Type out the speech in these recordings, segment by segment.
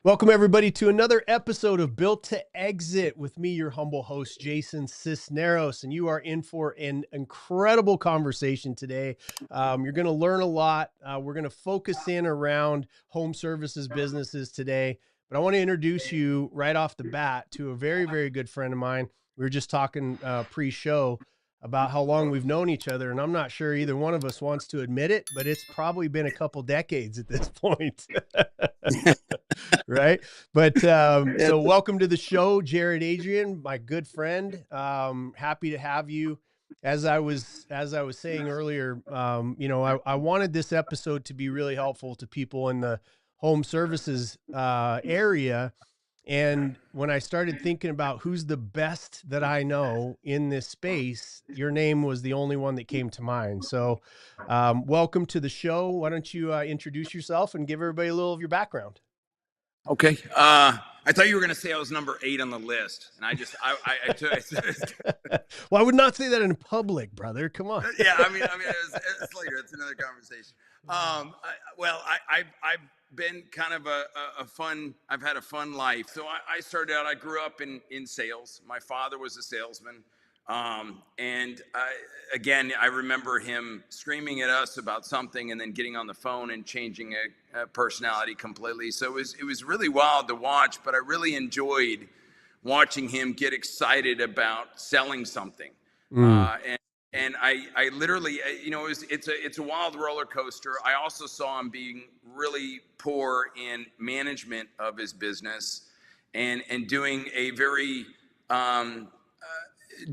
Welcome, everybody, to another episode of Built to Exit with me, your humble host, Jason Sisneros. And you are in for an incredible conversation today. You're going to learn a lot. We're going to focus in around home services businesses today. But I want to introduce you right off the bat to a very, very good friend of mine. We were just talking pre-show about how long we've known each other. And I'm not sure either one of us wants to admit it, but it's probably been a couple decades at this point. Right. But so welcome to the show, Jarod Adreon, my good friend. Happy to have you. As I was saying earlier, I wanted this episode to be really helpful to people in the home services area. And when I started thinking about who's the best that I know in this space, your name was the only one that came to mind. So welcome to the show. Why don't you introduce yourself and give everybody a little of your background? Okay. I thought you were going to say I was number 8 on the list, and I well, I would not say that in public, brother. Come on. Yeah, I mean, it's later. It's another conversation. I've been kind of I've had a fun life. So I started out, I grew up in sales. My father was a salesman. I remember him screaming at us about something and then getting on the phone and changing a personality completely. So it was really wild to watch, but I really enjoyed watching him get excited about selling something. And I literally, it's a wild roller coaster. I also saw him being really poor in management of his business and doing a very,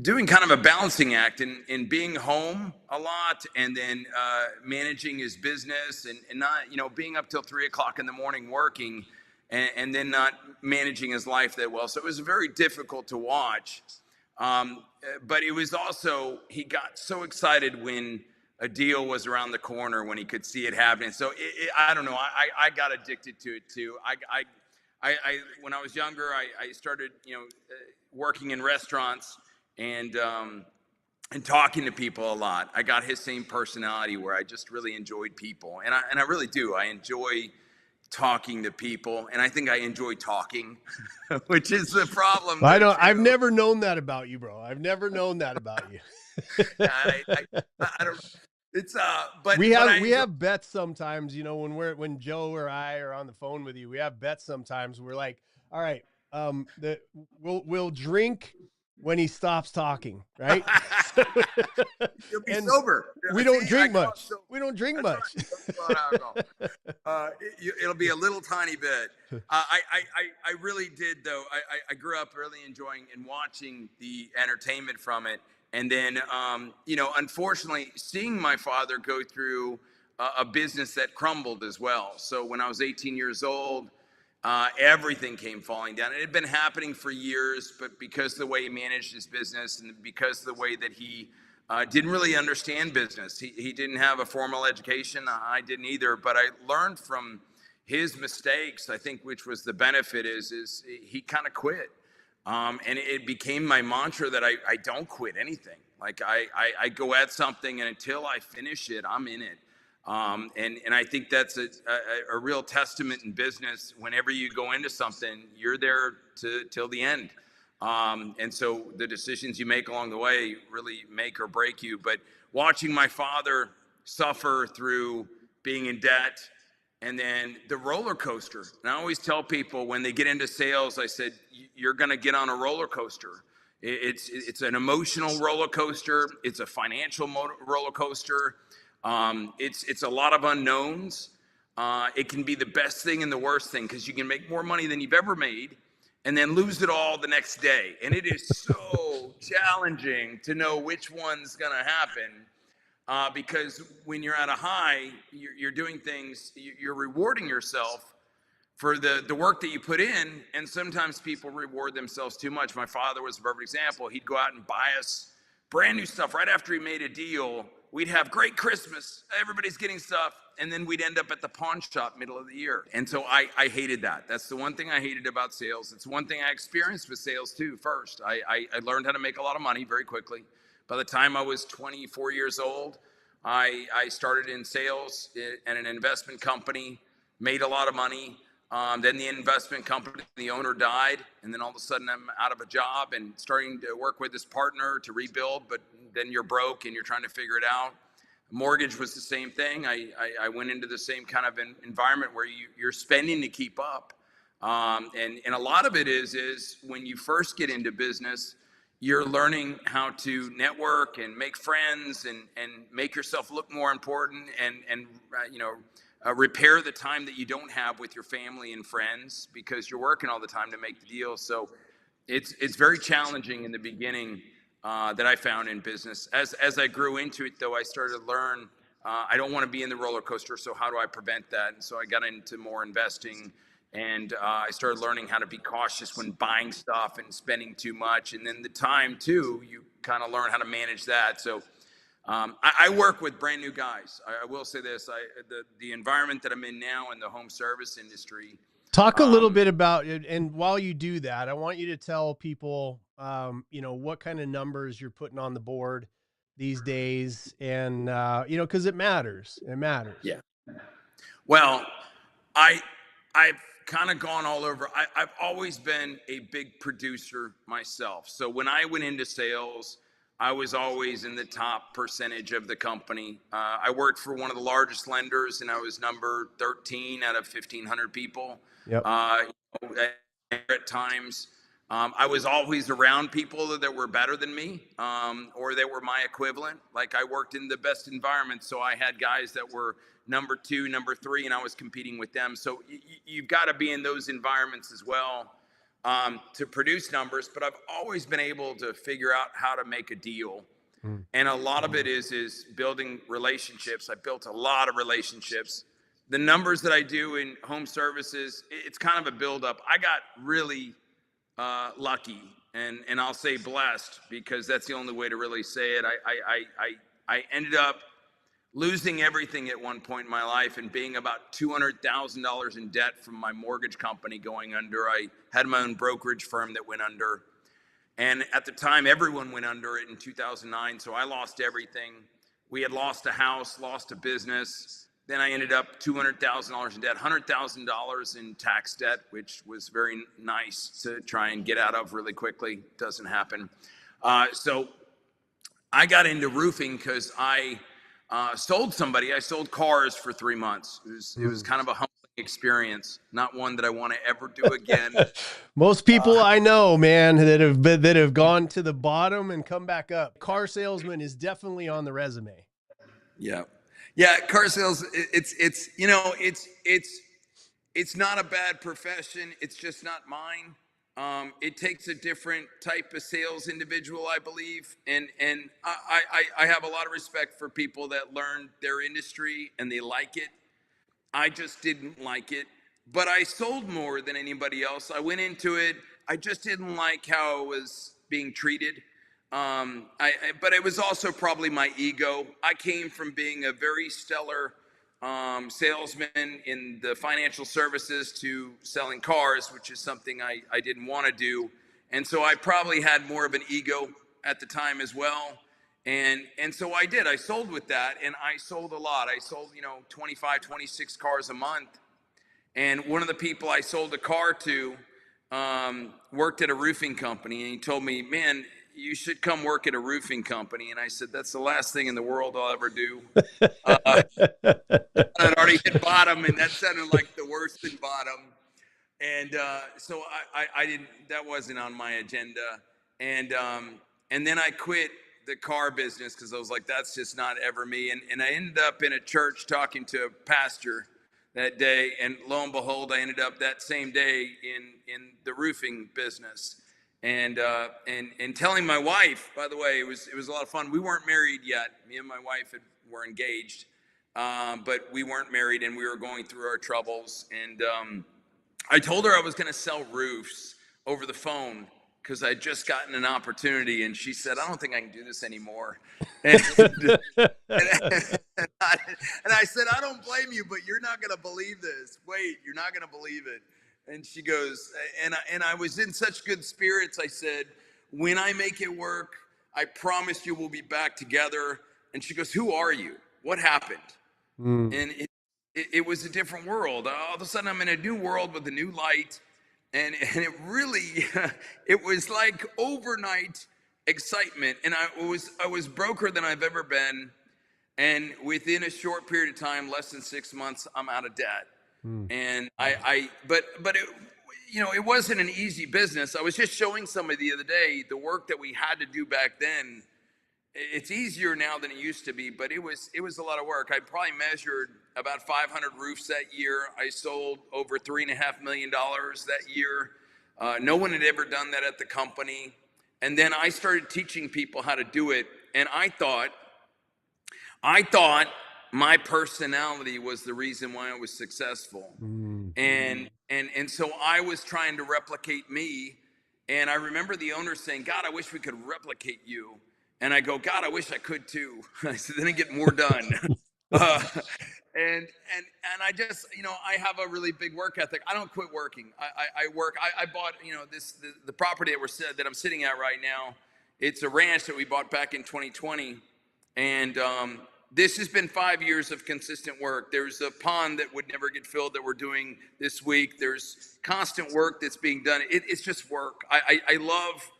doing kind of a balancing act in being home a lot and then managing his business and not, being up till 3 o'clock in the morning working and then not managing his life that well. So it was very difficult to watch. But it was also, he got so excited when a deal was around the corner, when he could see it happening. So I don't know, I got addicted to it too. I when I was younger, I started, working in restaurants and talking to people a lot. I got his same personality where I just really enjoyed people. And I really do. I enjoy talking to people, and I think I enjoy talking, which is the problem. I've never known that about you, bro. I've never known that about you. I don't. It's but we have bets sometimes. When Joe or I are on the phone with you, we have bets sometimes. We're like, all right, we'll drink when he stops talking, right? You'll be sober. We don't drink much. We don't drink much. It'll be a little tiny bit. I really did, though. I grew up really enjoying and watching the entertainment from it. And then, unfortunately, seeing my father go through a business that crumbled as well. So when I was 18 years old, everything came falling down. It had been happening for years, but because of the way he managed his business and because of the way that he didn't really understand business, he didn't have a formal education. I didn't either, but I learned from his mistakes, I think, which was the benefit is he kind of quit. And it became my mantra that I don't quit anything. Like I go at something, and until I finish it, I'm in it. And I think that's a real testament in business. Whenever you go into something, you're there till the end. And so the decisions you make along the way really make or break you. But watching my father suffer through being in debt and then the roller coaster. And I always tell people when they get into sales, I said, you're going to get on a roller coaster. It's an emotional roller coaster. It's a financial roller coaster. It's a lot of unknowns. It can be the best thing and the worst thing because you can make more money than you've ever made and then lose it all the next day. And it is so challenging to know which one's going to happen because when you're at a high, you're doing things, you're rewarding yourself for the work that you put in. And sometimes people reward themselves too much. My father was a perfect example. He'd go out and buy us brand new stuff right after he made a deal. We'd have great Christmas. Everybody's getting stuff. And then we'd end up at the pawn shop middle of the year. And so I hated that. That's the one thing I hated about sales. It's one thing I experienced with sales too first. I learned how to make a lot of money very quickly. By the time I was 24 years old, I started in sales at an investment company, made a lot of money. Then the investment company, the owner died, and then all of a sudden I'm out of a job and starting to work with this partner to rebuild, but then you're broke and you're trying to figure it out. Mortgage was the same thing. I went into the same kind of environment where you're spending to keep up. And a lot of it is when you first get into business, you're learning how to network and make friends and make yourself look more important and repair the time that you don't have with your family and friends because you're working all the time to make the deal. So it's very challenging in the beginning that I found in business. As I grew into it, though, I started to learn I don't want to be in the roller coaster. So how do I prevent that? And so I got into more investing, and I started learning how to be cautious when buying stuff and spending too much. And then the time too, you kind of learn how to manage that. So I work with brand new guys. I will say this, the environment that I'm in now in the home service industry. Talk a little bit about it. And while you do that, I want you to tell people, what kind of numbers you're putting on the board these days. And, cause it matters. It matters. Yeah. Well, I've kind of gone all over. I've always been a big producer myself. So when I went into sales, I was always in the top percentage of the company. I worked for one of the largest lenders, and I was number 13 out of 1,500 people. Yep. At times, I was always around people that were better than me, or that were my equivalent. Like I worked in the best environment, so I had guys that were number 2, number 3, and I was competing with them. So you've got to be in those environments as well to produce numbers. But I've always been able to figure out how to make a deal. And a lot of it is building relationships. I built a lot of relationships. The numbers that I do in home services, it's kind of a buildup. I got really lucky, and I'll say blessed, because that's the only way to really say it. I ended up losing everything at one point in my life and being about $200,000 in debt from my mortgage company going under. I had my own brokerage firm that went under. And at the time, everyone went under it in 2009. So I lost everything. We had lost a house, lost a business. Then I ended up $200,000 in debt, $100,000 in tax debt, which was very nice to try and get out of really quickly. Doesn't happen. So I got into roofing because I sold somebody. I sold cars for 3 months. It was kind of a humbling experience, not one that I want to ever do again. Most people I know, man, that have gone to the bottom and come back up. Car salesman is definitely on the resume. Yeah, car sales. It's not a bad profession. It's just not mine. It takes a different type of sales individual, I believe, and I have a lot of respect for people that learn their industry and they like it. I just didn't like it, but I sold more than anybody else. I went into it. I just didn't like how it was being treated. But it was also probably my ego. I came from being a very stellar salesman in the financial services to selling cars, which is something I didn't want to do. And so I probably had more of an ego at the time as well. And so I did. I sold with that, and I sold a lot. I sold, 25, 26 cars a month. And one of the people I sold a car to worked at a roofing company, and he told me, "Man, you should come work at a roofing company." And I said, "That's the last thing in the world I'll ever do." I'd already hit bottom, and that sounded like the worst in bottom. And so I didn't. That wasn't on my agenda. And then I quit the car business because I was like, "That's just not ever me." And I ended up in a church talking to a pastor that day, and lo and behold, I ended up that same day in the roofing business. And telling my wife, by the way, it was a lot of fun. We weren't married yet. Me and my wife were engaged, but we weren't married, and we were going through our troubles. And I told her I was going to sell roofs over the phone because I'd just gotten an opportunity. And she said, "I don't think I can do this anymore." And I said, "I don't blame you, but you're not going to believe this. Wait, you're not going to believe it." And she goes, and I was in such good spirits. I said, "When I make it work, I promise you we'll be back together." And she goes, "Who are you? What happened?" And it was a different world. All of a sudden I'm in a new world with a new light. And it really, it was like overnight excitement. And I was broker than I've ever been. And within a short period of time, less than 6 months, I'm out of debt. And but it, it wasn't an easy business. I was just showing somebody the other day the work that we had to do back then. It's easier now than it used to be, but it was a lot of work. I probably measured about 500 roofs that year. I sold over $3.5 million that year. No one had ever done that at the company. And then I started teaching people how to do it. And I thought my personality was the reason why I was successful. And so I was trying to replicate me. And I remember the owner saying, "God, I wish we could replicate you." And I go, "God, I wish I could too." I said, then I get more done. And I just, I have a really big work ethic. I don't quit working. I work. I bought, the property that I'm sitting at right now. It's a ranch that we bought back in 2020. And this has been 5 years of consistent work. There's a pond that would never get filled that we're doing this week. There's constant work that's being done. It's just work. I love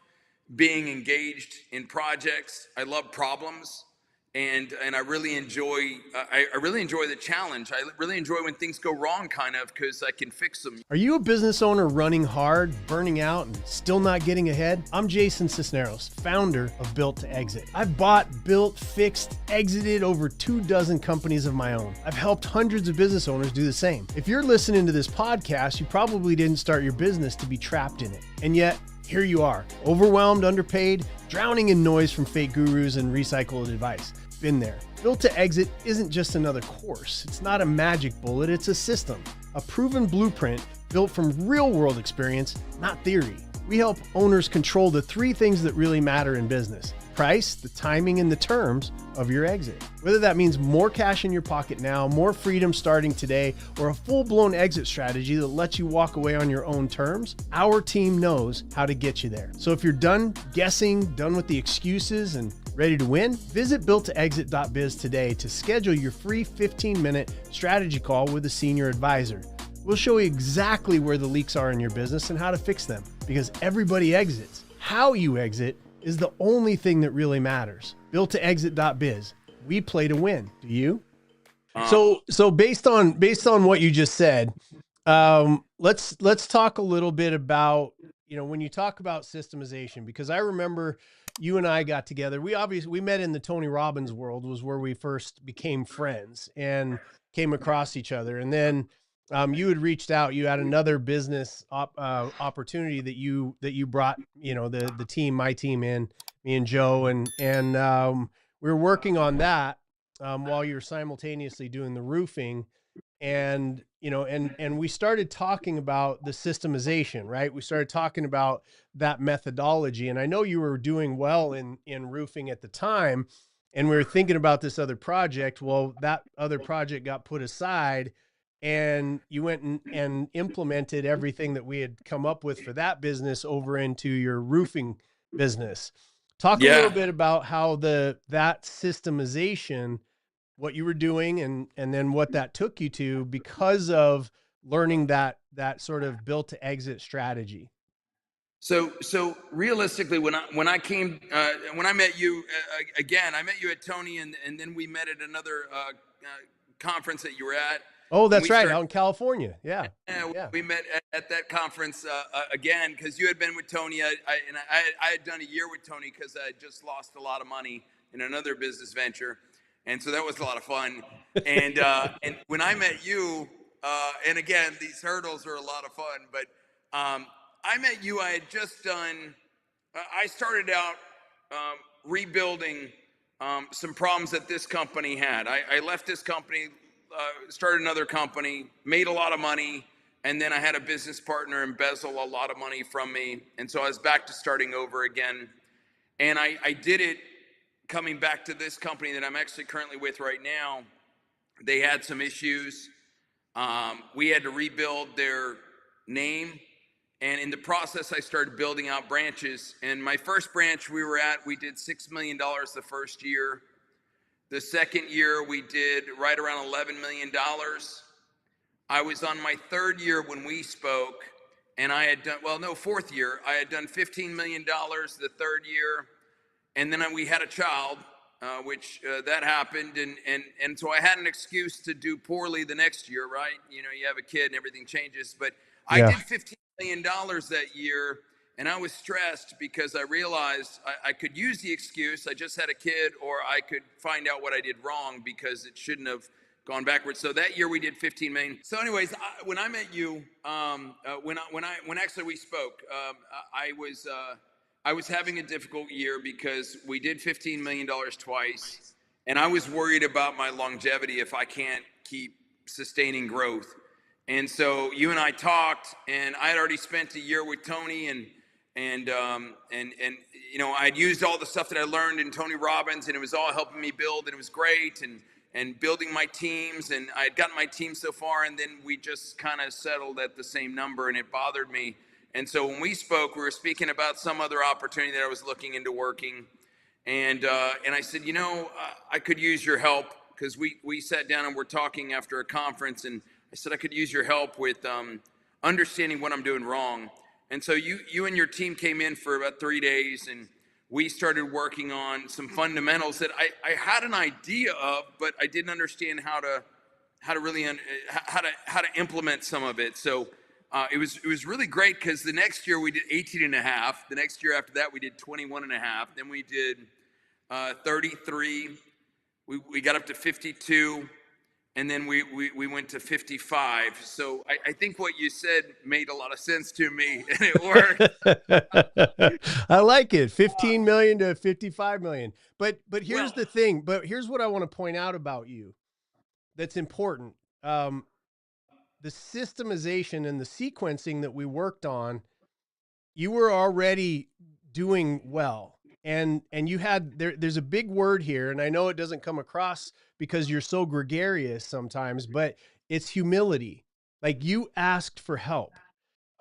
being engaged in projects. I love problems, and I really enjoy the challenge. I really enjoy when things go wrong, kind of, because I can fix them. Are you a business owner running hard, burning out, and still not getting ahead? I'm Jason Sisneros, founder of Built to Exit. I've bought, built, fixed, exited over 24 companies of my own. I've helped hundreds of business owners do the same. If you're listening to this podcast, you probably didn't start your business to be trapped in it. And yet, here you are, overwhelmed, underpaid, drowning in noise from fake gurus and recycled advice. Been there. Built to Exit isn't just another course. It's not a magic bullet, it's a system, a proven blueprint built from real world experience, not theory. We help owners control the 3 things that really matter in business: price, the timing, and the terms of your exit. Whether that means more cash in your pocket now, more freedom starting today, or a full-blown exit strategy that lets you walk away on your own terms, our team knows how to get you there. So if you're done guessing, done with the excuses, and ready to win, visit builttoexit.biz today to schedule your free 15-minute strategy call with a senior advisor. We'll show you exactly where the leaks are in your business and how to fix them, because everybody exits. How you exit is the only thing that really matters. Builttoexit.biz. We play to win. Do you? So based on what you just said, let's talk a little bit about, when you talk about systemization, because I remember you and I got together. We met in the Tony Robbins world, was where we first became friends and came across each other. And then you had reached out. You had another business opportunity that you brought, the team, my team in, me and Joe, and we were working on that while you were simultaneously doing the roofing, and we started talking about the systemization, right? We started talking about that methodology, and I know you were doing well in roofing at the time, and we were thinking about this other project. Well, that other project got put aside, and you went and implemented everything that we had come up with for that business over into your roofing business. Talk a little bit about how that systemization, what you were doing, and then what that took you to because of learning that sort of built to exit strategy. So realistically, when I met you again, I met you at Tony, and then we met at another conference that you were at. Oh, that's right, out in California. Yeah. We met at that conference again, because you had been with Tony, I had done a year with Tony because I had just lost a lot of money in another business venture, and so that was a lot of fun. And when I met you, and again, these hurdles are a lot of fun, but I met you. I had just done. I started out rebuilding some problems that this company had. I left this company. Started another company, made a lot of money, and then I had a business partner embezzle a lot of money from me, and so I was back to starting over again. And I did it coming back to this company that I'm actually currently with right now. They had some issues. We had to rebuild their name, and in the process, I started building out branches. And my first branch we did $6 million the first year. The second year we did right around $11 million. I was on my third year when we spoke, and I had done, well, no, fourth year. I had done $15 million the third year. And then we had a child, which that happened. And so I had an excuse to do poorly the next year, right? You know, you have a kid and everything changes. But I did $15 million that year. And I was stressed because I realized I could use the excuse, I just had a kid, or I could find out what I did wrong because it shouldn't have gone backwards. So that year we did 15 million. So anyways, when I met you, when actually we spoke, I was having a difficult year because we did $15 million twice. And I was worried about my longevity if I can't keep sustaining growth. And so you and I talked, and I had already spent a year with Tony, and you know, I'd used all the stuff that I learned in Tony Robbins, and it was all helping me build, and it was great, and building my teams, and I had gotten my team so far, and then we just kind of settled at the same number, and it bothered me. And so when we spoke, we were speaking about some other opportunity that I was looking into working, and I said, you know, I could use your help, because we sat down and we're talking after a conference, and I said I could use your help with understanding what I'm doing wrong. And so you and your team came in for about 3 days, and we started working on some fundamentals that I had an idea of, but I didn't understand how to really how to implement some of it. So it was really great, because the next year we did 18 and a half. The next year after that we did 21 and a half. Then we did 33. We got up to 52. And then we went to 55. So I think what you said made a lot of sense to me, and it worked. I like it. 15 million to 55 million. But here's the thing. But here's what I want to point out about you that's important. The systemization and the sequencing that we worked on, you were already doing well. And you had, there's a big word here, and I know it doesn't come across because you're so gregarious sometimes, but it's humility. Like, you asked for help.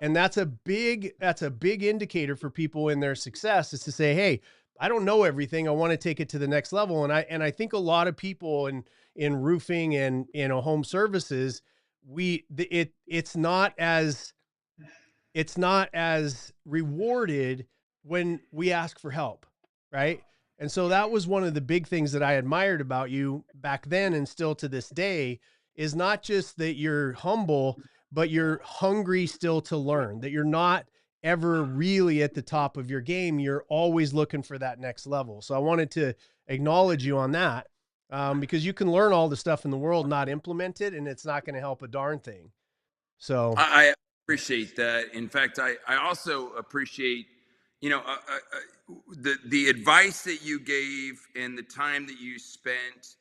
And that's a big indicator for people in their success, is to say, hey, I don't know everything. I want to take it to the next level. And I think a lot of people in roofing and, you know, home services, it's not as rewarded when we ask for help. Right. And so that was one of the big things that I admired about you back then, and still to this day, is not just that you're humble, but you're hungry still to learn, that you're not ever really at the top of your game. You're always looking for that next level. So I wanted to acknowledge you on that, because you can learn all the stuff in the world, not implement it, and it's not going to help a darn thing. So I appreciate that. In fact, I also appreciate, you know, the advice that you gave and the time that you spent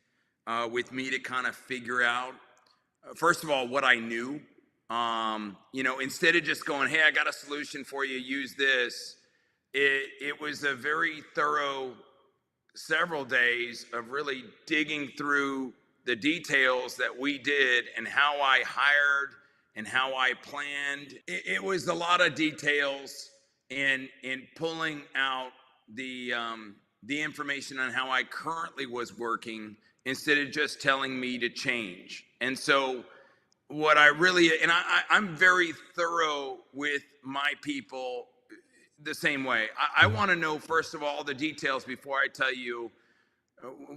with me to kind of figure out, first of all, what I knew. You know, instead of just going, hey, I got a solution for you, use this. It was a very thorough several days of really digging through the details that we did, and how I hired and how I planned. It was a lot of details in pulling out the information on how I currently was working, instead of just telling me to change. And so what I really, and I'm very thorough with my people the same way. I want to know, first of all, the details before I tell you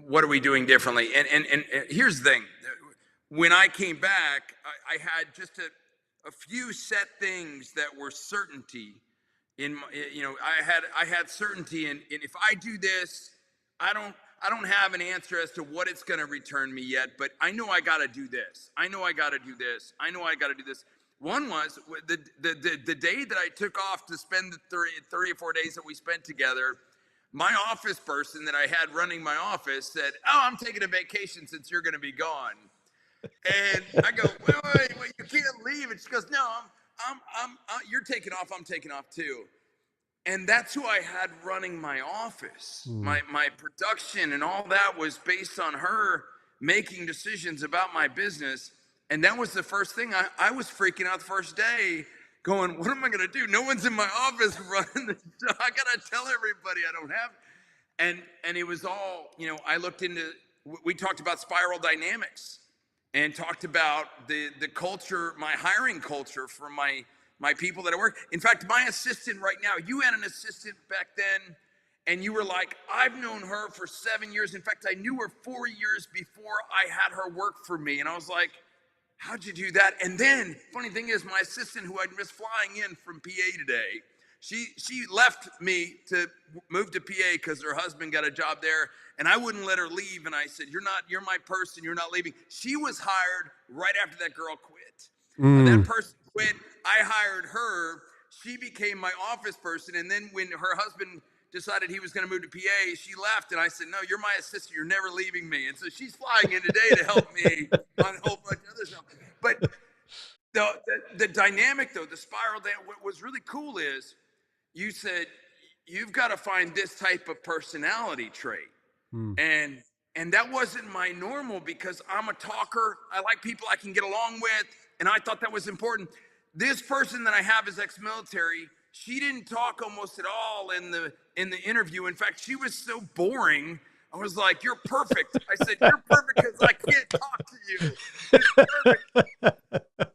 what are we doing differently. And here's the thing. When I came back, I had just a few set things that were certainty. In my, you know, I had certainty in if I do this, I don't have an answer as to what it's going to return me yet, but I know I got to do this. I know I got to do this. I know I got to do this. One was the day that I took off to spend the 3 or 4 days that we spent together. My office person that I had running my office said, "Oh, I'm taking a vacation since you're going to be gone." And I go, wait, you can't leave. And she goes, "No, you're taking off. I'm taking off too." And that's who I had running my office. My production and all that was based on her making decisions about my business. And that was the first thing. I was freaking out the first day, going, what am I going to do? No one's in my office running the show. I got to tell everybody I don't have. And it was all, you know, I looked into, we talked about spiral dynamics. and talked about the culture, my hiring culture for my people that I work. In fact, my assistant right now, you had an assistant back then, and you were like, I've known her for 7 years. In fact, I knew her 4 years before I had her work for me. And I was like, how'd you do that? And then, funny thing is, my assistant, who I'd missed flying in from PA today, she left me to move to PA because her husband got a job there, and I wouldn't let her leave. And I said, you're my person. You're not leaving. She was hired right after that girl quit. That person quit. I hired her. She became my office person. And then when her husband decided he was going to move to PA, she left. And I said, no, you're my assistant. You're never leaving me. And so she's flying in today to help me on a whole bunch of other stuff. But the dynamic, though, the spiral, what was really cool is you said, you've got to find this type of personality trait. And that wasn't my normal, because I'm a talker. I like people I can get along with. And I thought that was important. This person that I have is ex-military. She didn't talk almost at all in the interview. In fact, she was so boring. I was like, you're perfect. I said, you're perfect because I can't talk to you. It's perfect.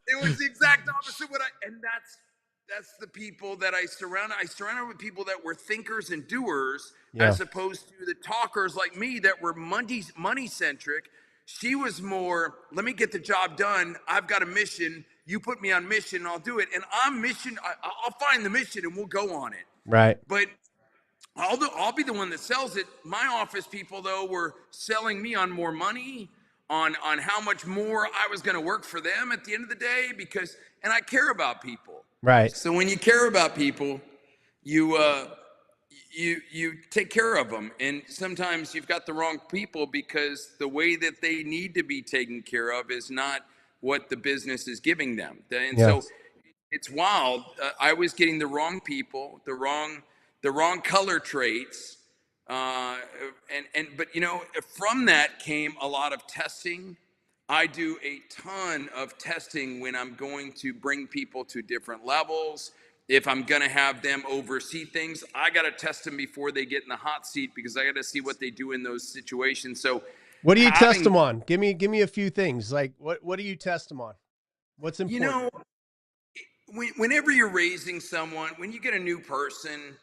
It was the exact opposite and that's the people that I surrounded with people that were thinkers and doers, as opposed to the talkers like me that were money centric. She was more, let me get the job done. I've got a mission. You put me on mission, I'll do it. And I'll find the mission and we'll go on it. Right. But I'll be the one that sells it. My office people, though, were selling me on more money, on how much more I was going to work for them at the end of the day, and I care about people. Right. So when you care about people, you take care of them. And sometimes you've got the wrong people because the way that they need to be taken care of is not what the business is giving them. And so it's wild. I was getting the wrong people, the wrong color traits. But from that came a lot of testing. I do a ton of testing when I'm going to bring people to different levels. If I'm going to have them oversee things, I got to test them before they get in the hot seat, because I got to see what they do in those situations. So what do you test them on? Give me a few things. Like what do you test them on? What's important? Whenever you're raising someone, when you get a new person,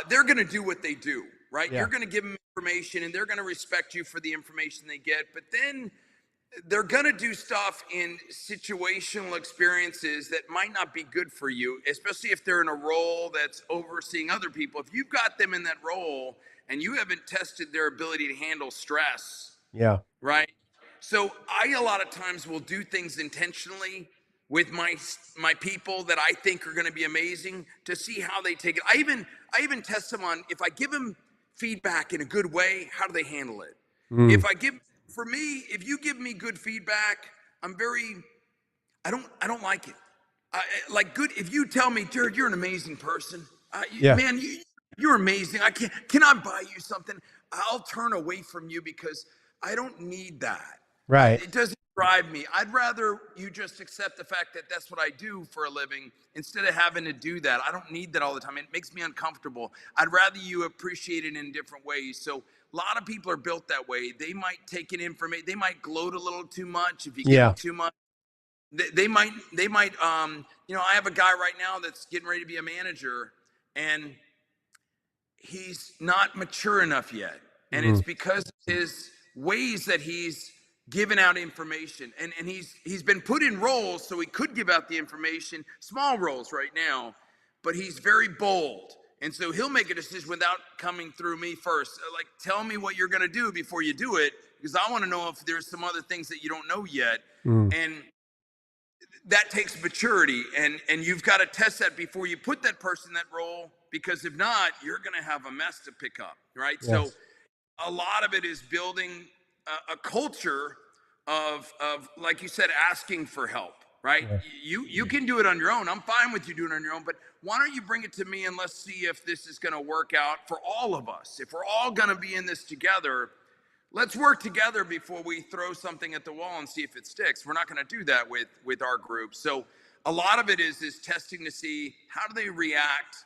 they're going to do what they do, right? You're going to give them information and they're going to respect you for the information they get. But then they're going to do stuff in situational experiences that might not be good for you, especially if they're in a role that's overseeing other people. If you've got them in that role and you haven't tested their ability to handle stress, right? So I, a lot of times, will do things intentionally with my people that I think are going to be amazing, to see how they take it. I even test them on, if I give them feedback in a good way, how do they handle it? If you give me good feedback, I don't like it. If you tell me, Jarod, you're an amazing person. Man, you're amazing. Can I buy you something? I'll turn away from you because I don't need that. Right. It doesn't drive me. I'd rather you just accept the fact that that's what I do for a living, instead of having to do that. I don't need that all the time. It makes me uncomfortable. I'd rather you appreciate it in different ways. So a lot of people are built that way. They might take in information. They might gloat a little too much if you give them too much. They might. I have a guy right now that's getting ready to be a manager, and he's not mature enough yet. And it's because of his ways that he's given out information. And he's been put in roles so he could give out the information, small roles right now, but he's very bold. And so he'll make a decision without coming through me first. Like, tell me what you're going to do before you do it, because I want to know if there's some other things that you don't know yet. And that takes maturity, and you've got to test that before you put that person in that role, because if not, you're going to have a mess to pick up, right? Yes. So a lot of it is building a culture of, like you said, asking for help, right? Yeah. You can do it on your own. I'm fine with you doing it on your own, but why don't you bring it to me and let's see if this is going to work out for all of us. If we're all going to be in this together, let's work together before we throw something at the wall and see if it sticks. We're not going to do that with our group. So a lot of it is testing to see how do they react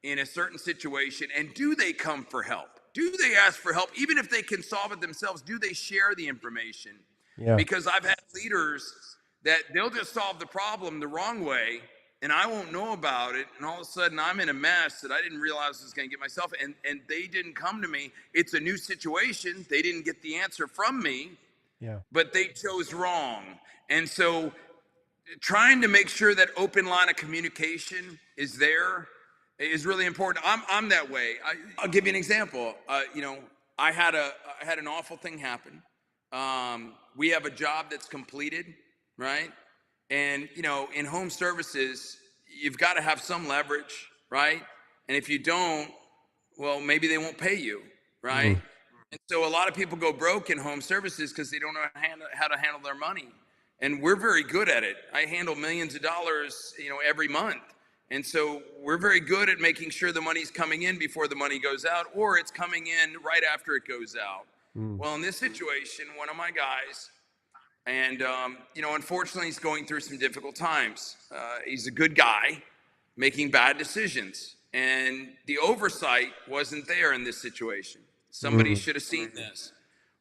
in a certain situation, and do they come for help? Do they ask for help? Even if they can solve it themselves, do they share the information? Yeah. Because I've had leaders that they'll just solve the problem the wrong way and I won't know about it. And all of a sudden I'm in a mess that I didn't realize I was going to get myself. And they didn't come to me. It's a new situation. They didn't get the answer from me, but they chose wrong. And so trying to make sure that open line of communication is there is really important. I'm that way. I'll give you an example. I had an awful thing happen. We have a job that's completed, right? And, in home services, you've got to have some leverage, right? And if you don't, well, maybe they won't pay you, right? And so a lot of people go broke in home services because they don't know how to handle their money. And we're very good at it. I handle millions of dollars, every month. And so we're very good at making sure the money's coming in before the money goes out, or it's coming in right after it goes out. Well, in this situation, one of my guys, and, unfortunately, he's going through some difficult times. He's a good guy making bad decisions. And the oversight wasn't there in this situation. Somebody should have seen this.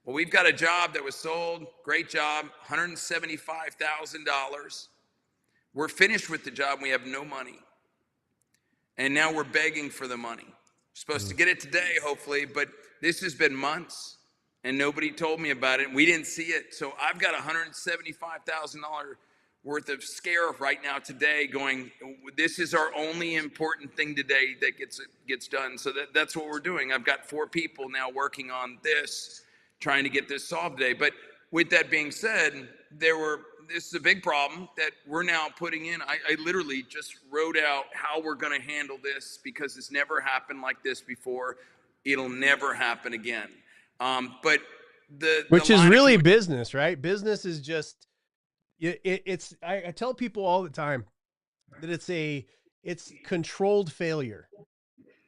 Well, we've got a job that was sold. Great job, $175,000. We're finished with the job. And we have no money. And now we're begging for the money. We're supposed to get it today, hopefully, but this has been months. And nobody told me about it, and we didn't see it. So I've got $175,000 worth of scare right now today going, this is our only important thing today that gets done. So that's what we're doing. I've got 4 people now working on this, trying to get this solved today. But with that being said, this is a big problem that we're now putting in. I literally just wrote out how we're going to handle this because it's never happened like this before. It'll never happen again. Which is really business, right? Business is just, I tell people all the time that it's controlled failure,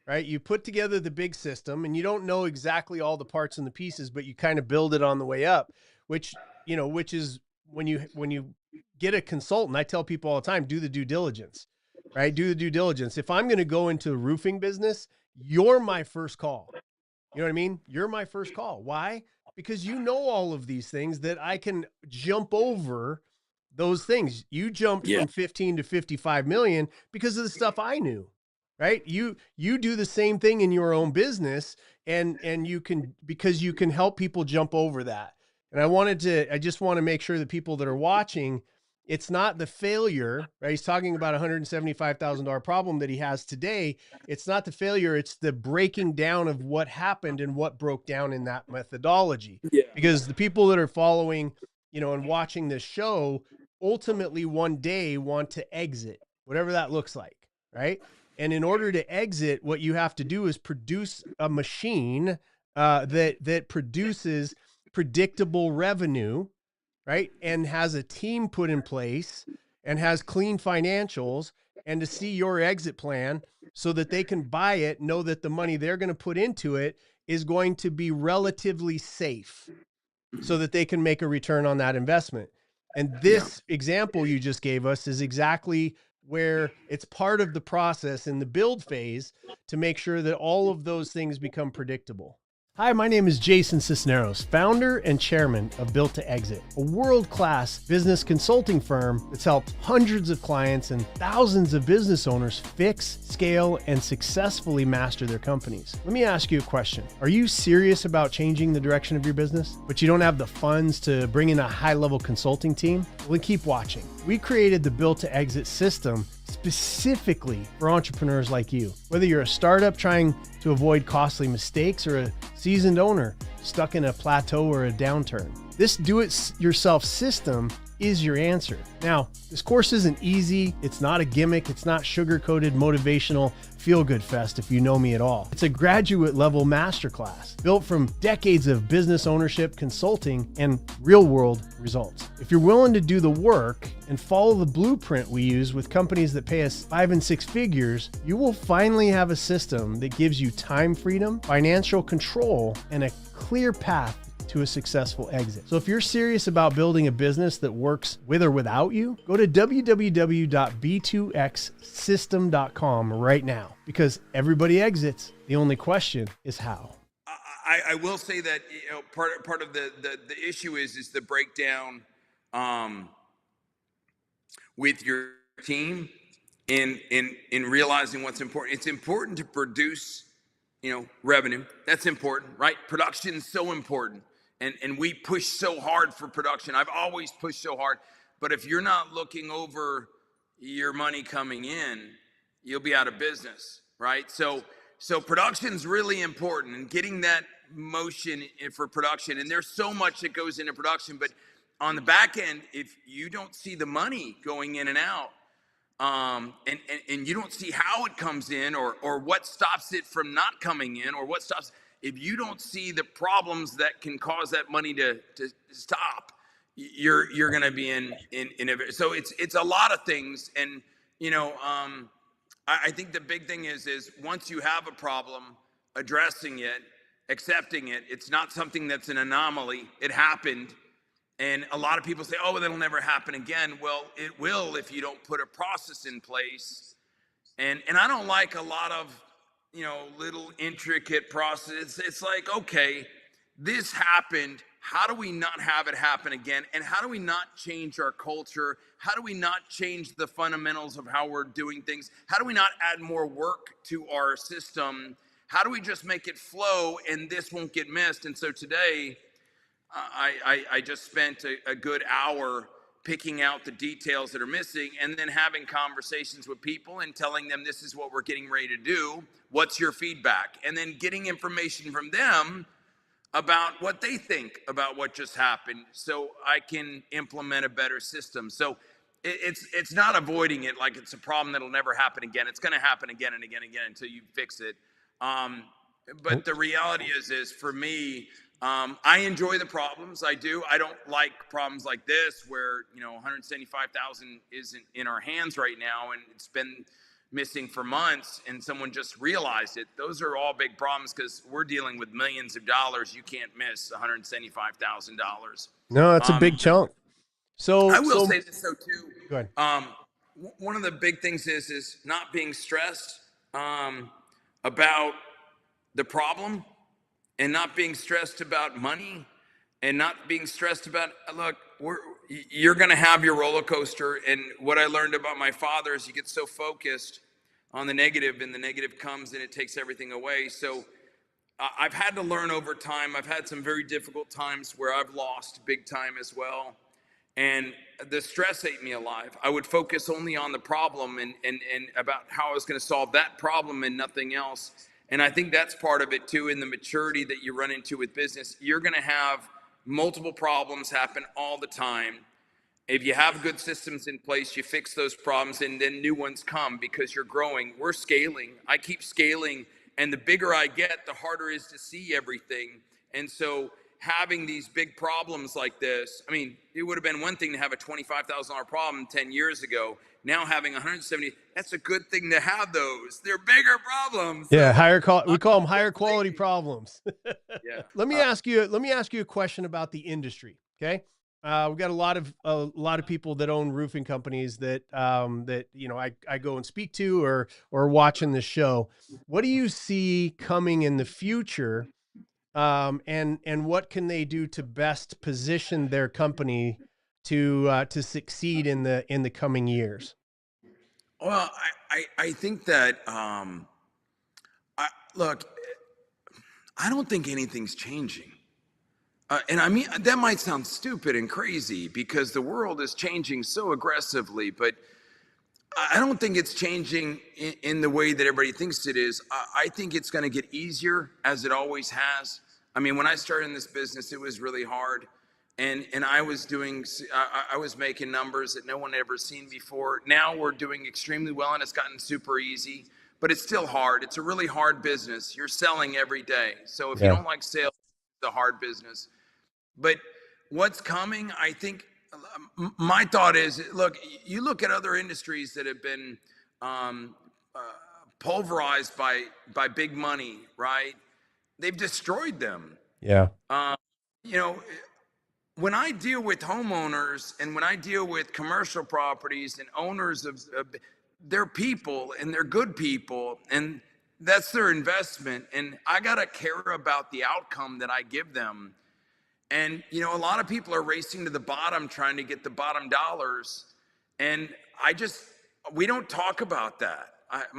right? You put together the big system and you don't know exactly all the parts and the pieces, but you kind of build it on the way up, which is when you get a consultant, I tell people all the time, do the due diligence, right? Do the due diligence. If I'm going to go into the roofing business, you're my first call. You know what I mean? You're my first call. Why? Because you know all of these things that I can jump over those things. You jumped from 15 to 55 million because of the stuff I knew, right? You do the same thing in your own business and you can, because you can help people jump over that. And I just want to make sure that people that are watching, it's not the failure, right? He's talking about a $175,000 problem that he has today. It's not the failure. It's the breaking down of what happened and what broke down in that methodology. Because the people that are following, and watching this show ultimately one day want to exit, whatever that looks like. Right. And in order to exit, what you have to do is produce a machine that produces predictable revenue, right? And has a team put in place and has clean financials, and to see your exit plan so that they can buy it, know that the money they're going to put into it is going to be relatively safe so that they can make a return on that investment. And this example you just gave us is exactly where it's part of the process in the build phase to make sure that all of those things become predictable. Hi, my name is Jason Sisneros, founder and chairman of Built to Exit, a world-class business consulting firm that's helped hundreds of clients and thousands of business owners fix, scale, and successfully master their companies. Let me ask you a question. Are you serious about changing the direction of your business, but you don't have the funds to bring in a high-level consulting team? Well, then keep watching. We created the Built to Exit system specifically for entrepreneurs like you. Whether you're a startup trying to avoid costly mistakes or a seasoned owner stuck in a plateau or a downturn, this do-it-yourself system is your answer. Now, this course isn't easy. It's not a gimmick. It's not sugar-coated motivational feel-good fest if you know me at all. It's a graduate level masterclass built from decades of business ownership, consulting, and real-world results. If you're willing to do the work and follow the blueprint we use with companies that pay us 5 and 6 figures, you will finally have a system that gives you time freedom, financial control, and a clear path to a successful exit. So if you're serious about building a business that works with or without you, go to www.b2xsystem.com right now, because everybody exits. The only question is how. I will say that, you know, part of the issue is the breakdown with your team in realizing what's important. It's important to produce, you know, revenue. That's important, right? Production's so important. And we push so hard for production. I've always pushed so hard. But if you're not looking over your money coming in, you'll be out of business, right? So production's really important, and getting that motion for production. And there's so much that goes into production, but on the back end, if you don't see the money going in and out, and you don't see how it comes in, or what stops it from not coming in, or what stops, if you don't see the problems that can cause that money to stop, you're going to be in a, so it's a lot of things. And, you know, I think the big thing is once you have a problem, addressing it, accepting it. It's not something that's an anomaly. It happened. And a lot of people say, oh, well, that'll never happen again. Well, it will if you don't put a process in place. And I don't like a lot of, you know, little intricate process. It's like, okay, this happened. How do we not have it happen again? And how do we not change our culture? How do we not change the fundamentals of how we're doing things? How do we not add more work to our system? How do we just make it flow and this won't get missed? And so today, I just spent a good hour picking out the details that are missing, and then having conversations with people and telling them, this is what we're getting ready to do. What's your feedback? And then getting information from them about what they think about what just happened, so I can implement a better system. So it's not avoiding it like it's a problem that'll never happen again. It's going to happen again and again and again until you fix it. But the reality is for me, I enjoy the problems. I do. I don't like problems like this where, you know, 175,000 isn't in our hands right now, and it's been missing for months, and someone just realized it. Those are all big problems because we're dealing with millions of dollars. You can't miss $175,000. No, that's a big chunk. So I will say this though too. Go ahead. One of the big things is not being stressed about the problem, and not being stressed about money, and not being stressed about, look, you're going to have your roller coaster. And what I learned about my father is you get so focused on the negative, and the negative comes and it takes everything away. So I've had to learn over time. I've had some very difficult times where I've lost big time as well. And the stress ate me alive. I would focus only on the problem and about how I was going to solve that problem and nothing else. And I think that's part of it too, in the maturity that you run into with business. You're going to have multiple problems happen all the time. If you have good systems in place, you fix those problems, and then new ones come because you're growing. We're scaling. I keep scaling, and the bigger I get, the harder it is to see everything. And so having these big problems like this, I mean, it would have been one thing to have a $25,000 problem 10 years ago. Now having 170, that's a good thing to have those. They're bigger problems. Yeah, we call them higher quality problems. Yeah. Let me ask you a question about the industry. Okay. We've got a lot of people that own roofing companies that, you know, I go and speak to or watching the show. What do you see coming in the future? And what can they do to best position their company to succeed in the coming years? Well, I think that, look, I don't think anything's changing. And I mean, that might sound stupid and crazy because the world is changing so aggressively, but I don't think it's changing in the way that everybody thinks it is. I think it's going to get easier, as it always has. I mean, when I started in this business, it was really hard. And I was making numbers that no one had ever seen before. Now we're doing extremely well, and it's gotten super easy, but it's still hard. It's a really hard business. You're selling every day. So if you don't like sales, it's a hard business. But what's coming, I think, my thought is, look, you look at other industries that have been pulverized by big money, right? They've destroyed them. Yeah. You know, when I deal with homeowners and when I deal with commercial properties and owners of they're people, and they're good people, and that's their investment, and I gotta care about the outcome that I give them. And a lot of people are racing to the bottom, trying to get the bottom dollars, and we don't talk about that.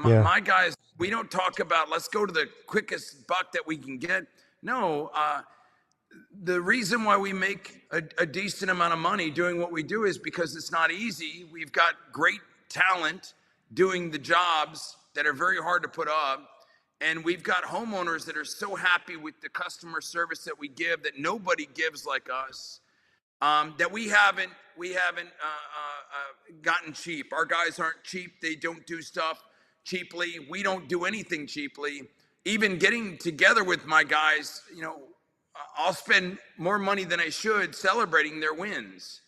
Yeah. My guys, we don't talk about let's go to the quickest buck that we can get. No, the reason why we make a decent amount of money doing what we do is because it's not easy. We've got great talent doing the jobs that are very hard to put up. And we've got homeowners that are so happy with the customer service that we give that nobody gives like us, that we haven't gotten cheap. Our guys aren't cheap. They don't do stuff cheaply. We don't do anything cheaply. Even getting together with my guys, I'll spend more money than I should celebrating their wins.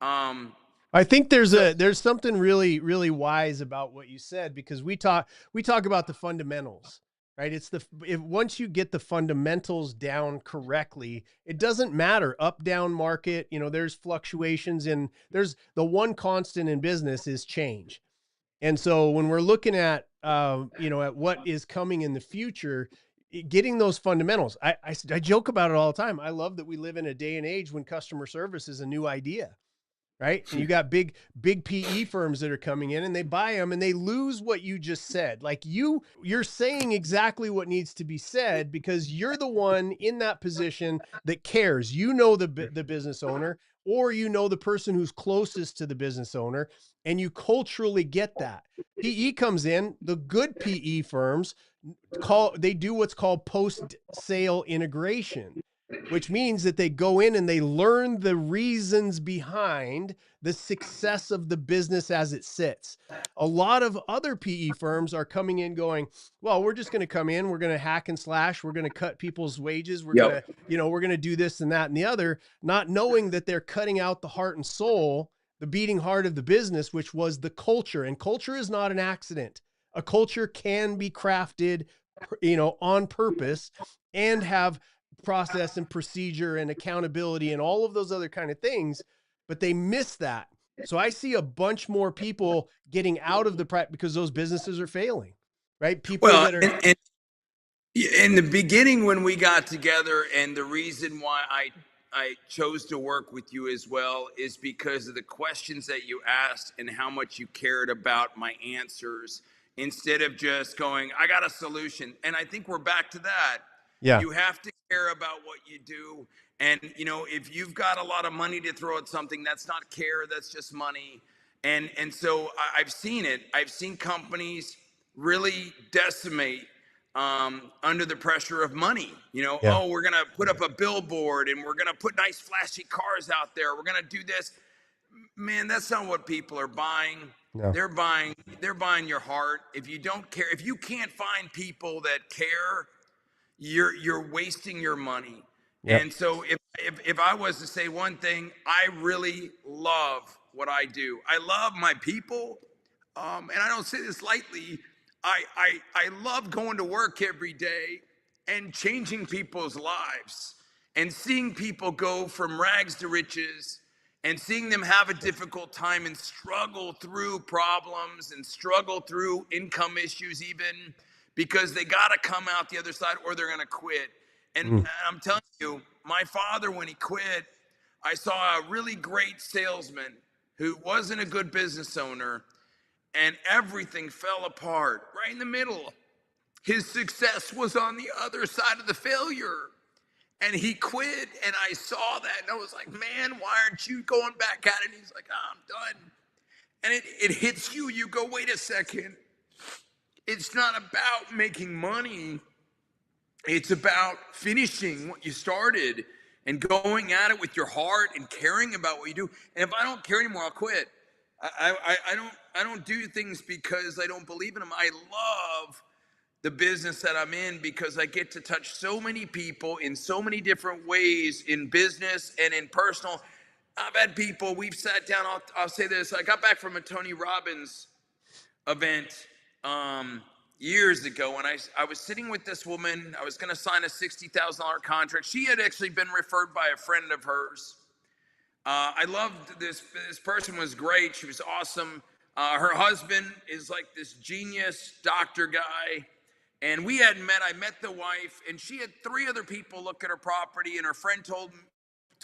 I think there's something really, really wise about what you said, because we talk about the fundamentals, right? Once you get the fundamentals down correctly, it doesn't matter up, down market. There's fluctuations, and there's the one constant in business is change. And so when we're looking at, at what is coming in the future, getting those fundamentals, I joke about it all the time. I love that we live in a day and age when customer service is a new idea. Right. And you got big PE firms that are coming in, and they buy them and they lose what you just said. Like you're saying exactly what needs to be said, because you're the one in that position that cares. The business owner, or the person who's closest to the business owner, and you culturally get that. PE comes in, the good PE firms they do what's called post-sale integration, which means that they go in and they learn the reasons behind the success of the business as it sits. A lot of other PE firms are coming in going, well, we're just going to come in, we're going to hack and slash, we're going to cut people's wages, we're going to, we're going to do this and that and the other, not knowing that they're cutting out the heart and soul, the beating heart of the business, which was the culture. And culture is not an accident. A culture can be crafted, on purpose, and have process and procedure and accountability and all of those other kind of things, but they miss that. So I see a bunch more people getting out of the practice because those businesses are failing, right? People that are and in the beginning when we got together, and the reason why I chose to work with you as well is because of the questions that you asked and how much you cared about my answers, instead of just going, I got a solution. And I think we're back to that. Yeah. You have to care about what you do. And, if you've got a lot of money to throw at something, that's not care, that's just money. And so I've seen it. I've seen companies really decimate under the pressure of money. Oh, we're going to put up a billboard and we're going to put nice flashy cars out there. We're going to do this. Man, that's not what people are buying. No. They're buying your heart. If you don't care, if you can't find people that care, you're wasting your money. Yep. And so if I was to say one thing, I really love what I do. I love my people. And I don't say this lightly. I love going to work every day and changing people's lives and seeing people go from rags to riches, and seeing them have a difficult time and struggle through problems and struggle through income issues, even because they got to come out the other side or they're going to quit. And I'm telling you, my father, when he quit, I saw a really great salesman who wasn't a good business owner, and everything fell apart right in the middle. His success was on the other side of the failure. And he quit, and I saw that, and I was like, man, why aren't you going back at it? And he's like, I'm done. And it hits you. You go, wait a second. It's not about making money. It's about finishing what you started and going at it with your heart and caring about what you do. And if I don't care anymore, I'll quit. I don't do things because I don't believe in them. I love the business that I'm in because I get to touch so many people in so many different ways, in business and in personal. I've had people, we've sat down, I'll say this, I got back from a Tony Robbins event years ago, and I was sitting with this woman. I was going to sign a $60,000 contract. She had actually been referred by a friend of hers. I loved this person, was great. She was awesome. Her husband is like this genius doctor guy. And we hadn't met. I met the wife, and she had 3 other people look at her property, and her friend told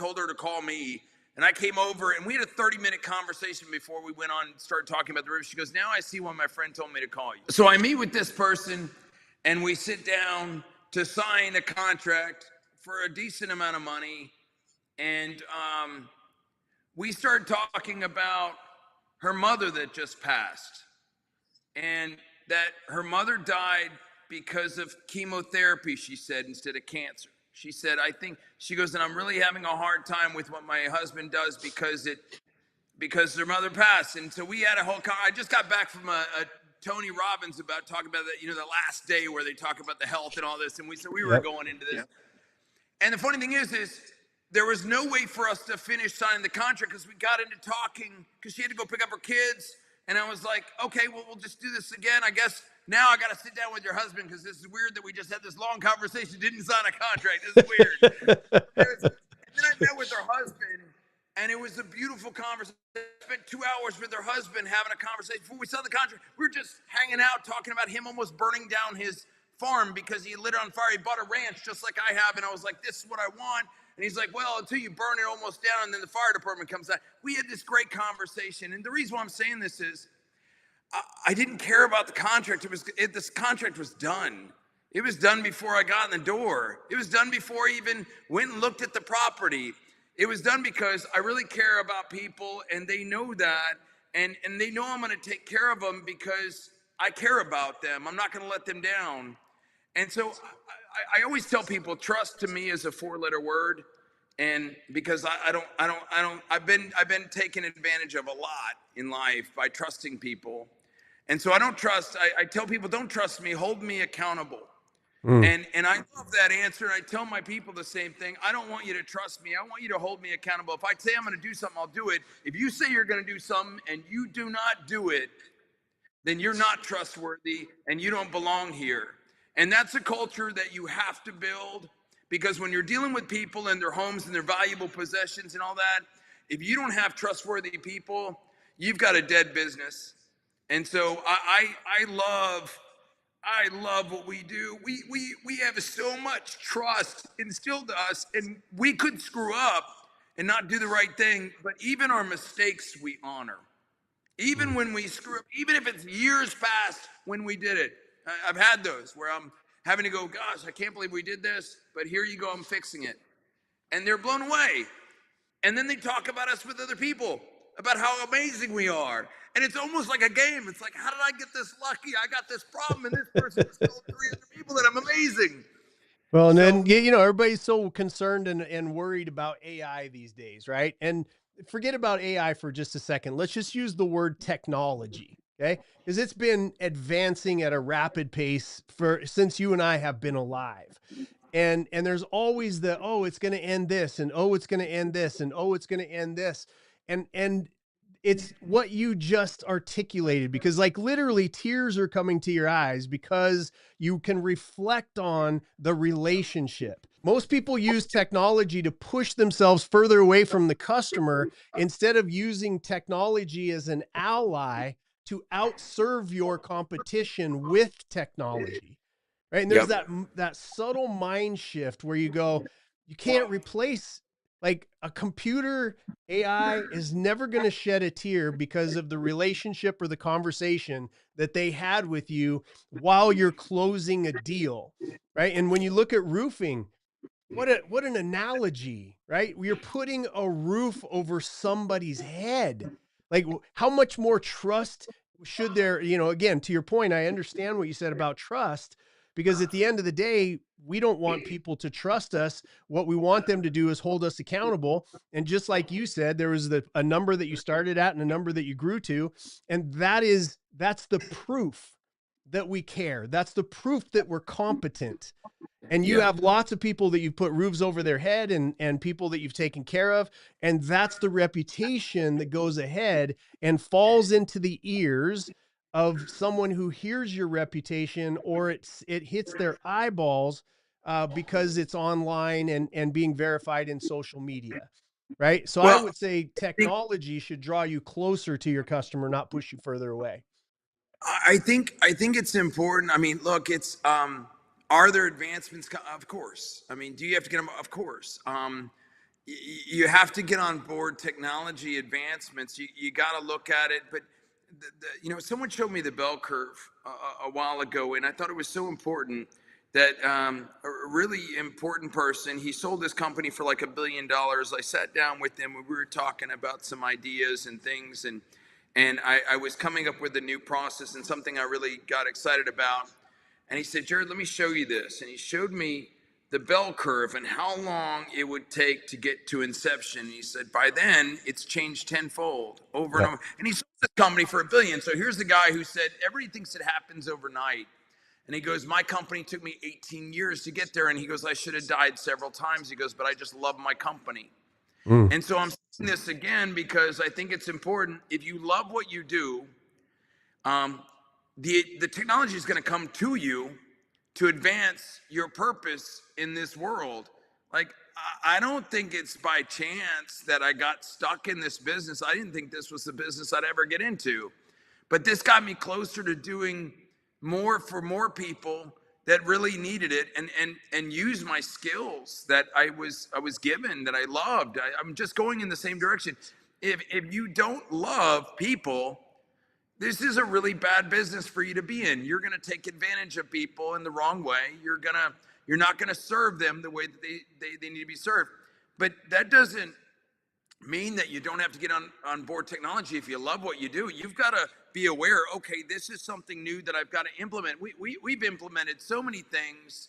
her to call me. And I came over, and we had a 30-minute conversation before we went on and started talking about the roof. She goes, "Now I see why my friend told me to call you." So I meet with this person, and we sit down to sign a contract for a decent amount of money. And we started talking about her mother that just passed, and that her mother died because of chemotherapy, she said, instead of cancer. She said, "I think," she goes, "and I'm really having a hard time with what my husband does because their mother passed." And so we had a whole I just got back from a Tony Robbins about talking about that, the last day where they talk about the health and all this. And we were going into this. Yep. And the funny thing is there was no way for us to finish signing the contract because we got into talking because she had to go pick up her kids. And I was like, "Okay, well, we'll just do this again. I guess now I got to sit down with your husband because this is weird that we just had this long conversation, didn't sign a contract. This is weird." And then I met with her husband, and it was a beautiful conversation. I spent 2 hours with her husband having a conversation. Before we signed the contract, we were just hanging out, talking about him almost burning down his farm because he lit it on fire. He bought a ranch just like I have, and I was like, "This is what I want." And he's like, "Well, until you burn it almost down and then the fire department comes out." We had this great conversation. And the reason why I'm saying this is I didn't care about the contract. This contract was done. It was done before I got in the door. It was done before I even went and looked at the property. It was done because I really care about people, and they know that. And they know I'm going to take care of them because I care about them. I'm not going to let them down. And so I always tell people, trust to me is a 4-letter word. And because I've been taken advantage of a lot in life by trusting people. And so I don't trust, I tell people, don't trust me, hold me accountable. And I love that answer. And I tell my people the same thing. I don't want you to trust me. I want you to hold me accountable. If I say I'm going to do something, I'll do it. If you say you're going to do something and you do not do it, then you're not trustworthy and you don't belong here. And that's a culture that you have to build, because when you're dealing with people and their homes and their valuable possessions and all that, if you don't have trustworthy people, you've got a dead business. And so I love what we do. We have so much trust instilled to us, and we could screw up and not do the right thing, but even our mistakes we honor. Even when we screw up, even if it's years past when we did it. I've had those where I'm having to go, "Gosh, I can't believe we did this, but here you go, I'm fixing it." And they're blown away. And then they talk about us with other people, about how amazing we are. And it's almost like a game. It's like, how did I get this lucky? I got this problem, and this person just told 3 other people that I'm amazing. Well, and then, everybody's so concerned and worried about AI these days, right? And forget about AI for just a second. Let's just use the word technology, okay? Because it's been advancing at a rapid pace since you and I have been alive. And there's always the, "Oh, it's going to end this," and "Oh, it's going to end this," and "Oh, it's going to end this." And it's what you just articulated, because like literally tears are coming to your eyes because you can reflect on the relationship. Most people use technology to push themselves further away from the customer instead of using technology as an ally to outserve your competition with technology. Right. And there's that subtle mind shift where you go, you can't replace, like, a computer. AI is never going to shed a tear because of the relationship or the conversation that they had with you while you're closing a deal. Right. And when you look at roofing, what an analogy, right? You're putting a roof over somebody's head. Like, how much more trust should there, again, to your point, I understand what you said about trust, because at the end of the day, we don't want people to trust us. What we want them to do is hold us accountable. And just like you said, there was a number that you started at and a number that you grew to. And that's the proof that we care. That's the proof that we're competent. And you have lots of people that you've put roofs over their head, and people that you've taken care of. And that's the reputation that goes ahead and falls into the ears of someone who hears your reputation, or it hits their eyeballs because it's online and being verified in social media. Right. So I would say technology should draw you closer to your customer, not push you further away. I think it's important. I mean, look, it's are there advancements? Of course. I mean, do you have to get them? Of course. You have to get on board technology advancements. You got to look at it. But someone showed me the bell curve a while ago, and I thought it was so important that a really important person. He sold this company for like $1 billion. I sat down with him. We were talking about some ideas and things, and I was coming up with a new process and something I really got excited about. And he said, Jarod, let me show you this. And he showed me the bell curve and how long it would take to get to inception. And he said, by then, it's changed tenfold over and over. And he sold this company for $1 billion. So here's the guy who said, everybody thinks it happens overnight. And he goes, my company took me 18 years to get there. And he goes, I should have died several times. He goes, but I just love my company. And so I'm saying this again because I think it's important. If you love what you do, the technology is going to come to you to advance your purpose in this world. Like, I don't think it's by chance that I got stuck in this business. I didn't think this was the business I'd ever get into, but this got me closer to doing more for more people that really needed it, and use my skills that I was given, that I loved. I'm just going in the same direction. If you don't love people, this is a really bad business for you to be in. You're going to take advantage of people in the wrong way. You're not going to serve them the way that they need to be served. But that doesn't mean that you don't have to get on board technology. If you love what you do, you've got to be aware, okay, this is something new that I've got to implement. We've implemented so many things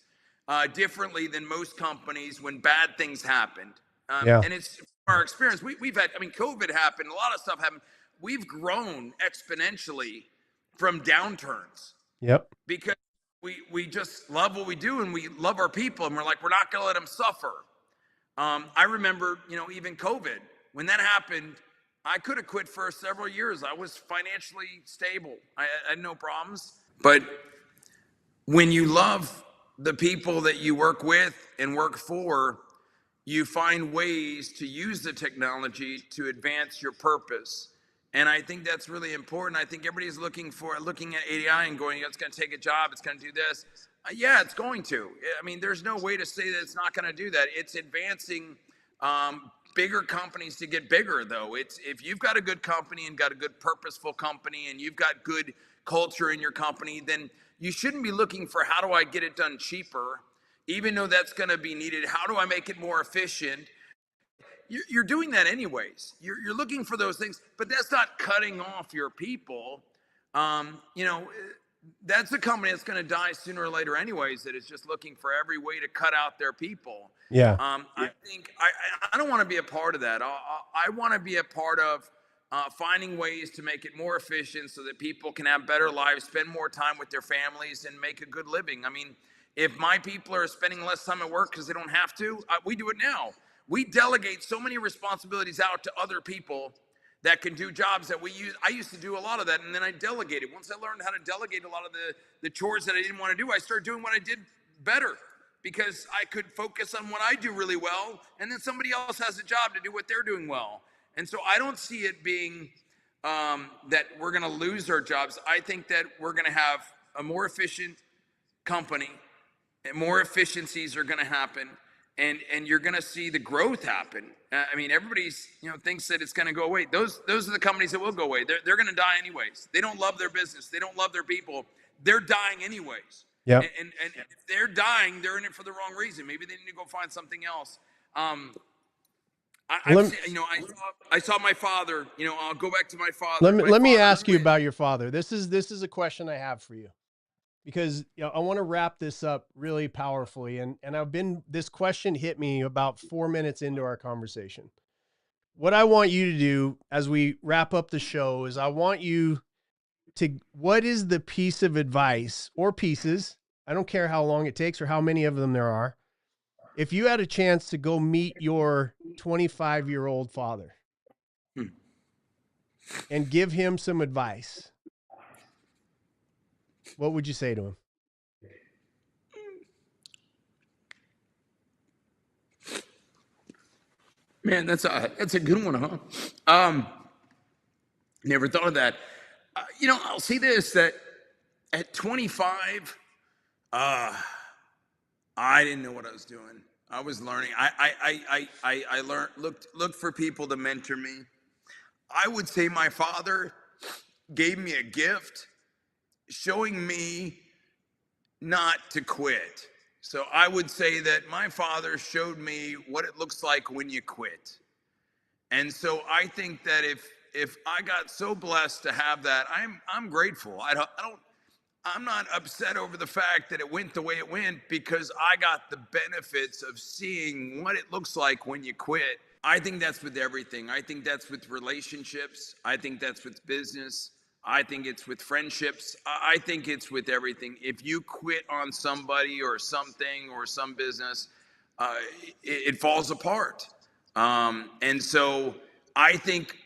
differently than most companies when bad things happened. And it's our experience. We've had, I mean, COVID happened, a lot of stuff happened. We've grown exponentially from downturns. Because we just love what we do, and we love our people, and we're like, we're not going to let them suffer. I remember, even COVID, when that happened, I could have quit for several years. I was financially stable. I had no problems. But when you love the people that you work with and work for, you find ways to use the technology to advance your purpose. And I think that's really important. I think everybody's looking at AI and going, it's going to take a job, it's going to do this. Yeah, it's going to. I mean, there's no way to say that it's not going to do that. It's advancing bigger companies to get bigger, though. If you've got a good company and got a good purposeful company and you've got good culture in your company, then you shouldn't be looking for how do I get it done cheaper, even though that's going to be needed. How do I make it more efficient? You're doing that anyways. You're looking for those things, but that's not cutting off your people. That's a company that's going to die sooner or later anyways, that is just looking for every way to cut out their people. I think I don't want to be a part of that. I want to be a part of finding ways to make it more efficient so that people can have better lives, spend more time with their families, and make a good living. I mean, if my people are spending less time at work because they don't have to, we do it now. We delegate so many responsibilities out to other people that can do jobs that I used to do a lot of that, and then I delegated. Once I learned how to delegate a lot of the chores that I didn't want to do, I started doing what I did better because I could focus on what I do really well, and then somebody else has a job to do what they're doing well. And so I don't see it being that we're going to lose our jobs. I think that we're going to have a more efficient company, and more efficiencies are going to happen. And you're going to see the growth happen. I mean, everybody's thinks that it's going to go away. Those are the companies that will go away. They're going to die anyways. They don't love their business. They don't love their people. They're dying anyways. And if they're dying, they're in it for the wrong reason. Maybe they need to go find something else. I saw my father. I'll go back to my father. Let me ask you about your father. This is a question I have for you, because I want to wrap this up really powerfully. And this question hit me about 4 minutes into our conversation. What I want you to do as we wrap up the show is what is the piece of advice or pieces, I don't care how long it takes or how many of them there are, if you had a chance to go meet your 25-year-old father and give him some advice, what would you say to him? Man, that's a good one, huh? Never thought of that. I'll see this, that at 25, uh, I didn't know what I was doing. I was learning. I learned, looked for people to mentor me. I would say my father gave me a gift showing me not to quit. So I would say that my father showed me what it looks like when you quit. And so I think that if I got so blessed to have that, I'm grateful. I'm not upset over the fact that it went the way it went, because I got the benefits of seeing what it looks like when you quit. I think that's with everything. I think that's with relationships. I think that's with business. I think it's with friendships. I think it's with everything. If you quit on somebody or something or some business, it falls apart. And so I think,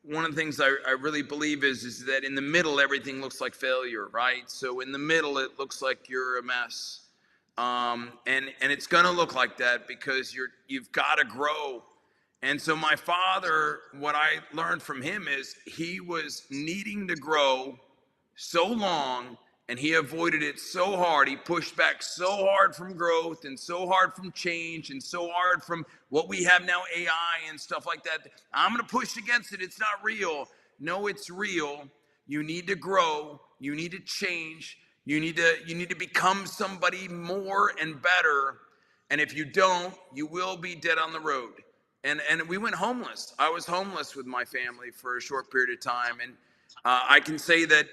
one of the things I really believe is that in the middle, everything looks like failure, right? So in the middle, it looks like you're a mess. And it's going to look like that because you've got to grow. And so my father, what I learned from him is he was needing to grow so long, and he avoided it so hard. He pushed back so hard from growth and so hard from change and so hard from what we have now, AI and stuff like that. I'm going to push against it. It's not real. No, it's real. You need to grow. You need to change. You need to become somebody more and better. And if you don't, you will be dead on the road. And we went homeless. I was homeless with my family for a short period of time. And I can say that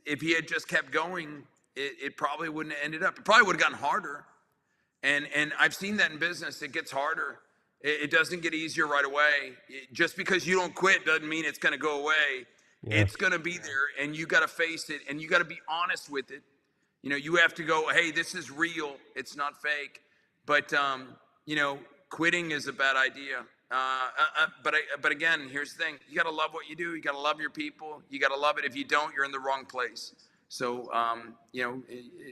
if he had just kept going, it probably wouldn't have ended up. It probably would have gotten harder. And I've seen that in business. It gets harder. It doesn't get easier right away. Just because you don't quit doesn't mean it's going to go away. Yeah. It's going to be there, and you got to face it, and you got to be honest with it. You have to go, hey, this is real. It's not fake. But, quitting is a bad idea. But again, here's the thing. You got to love what you do. You got to love your people. You got to love it. If you don't, you're in the wrong place. So,